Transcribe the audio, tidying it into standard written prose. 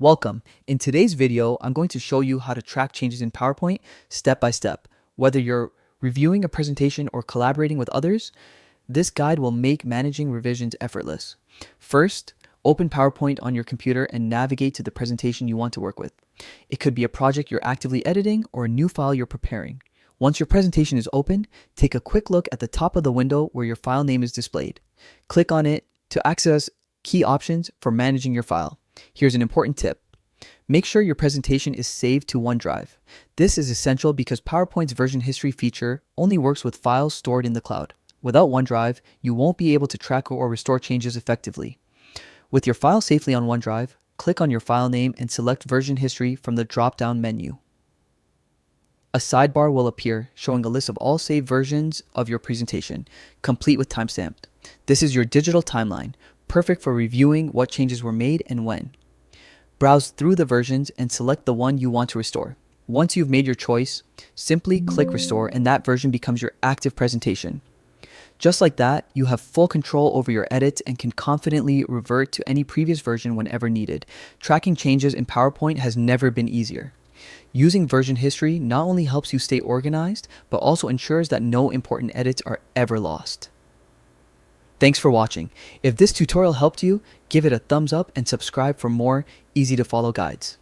Welcome. In today's video, I'm going to show you how to track changes in PowerPoint step by step. Whether you're reviewing a presentation or collaborating with others, this guide will make managing revisions effortless. First, open PowerPoint on your computer and navigate to the presentation you want to work with. It could be a project you're actively editing or a new file you're preparing. Once your presentation is open, take a quick look at the top of the window where your file name is displayed. Click on it to access key options for managing your file. Here's an important tip. Make sure your presentation is saved to OneDrive. This is essential because PowerPoint's version history feature only works with files stored in the cloud. Without OneDrive, you won't be able to track or restore changes effectively. With your file safely on OneDrive, click on your file name and select version history from the drop-down menu. A sidebar will appear showing a list of all saved versions of your presentation, complete with timestamp. This is your digital timeline, perfect for reviewing what changes were made and when. Browse through the versions and select the one you want to restore. Once you've made your choice, simply click Restore and that version becomes your active presentation. Just like that, you have full control over your edits and can confidently revert to any previous version whenever needed. Tracking changes in PowerPoint has never been easier. Using version history not only helps you stay organized, but also ensures that no important edits are ever lost. Thanks for watching. If this tutorial helped you, give it a thumbs up and subscribe for more easy to follow guides.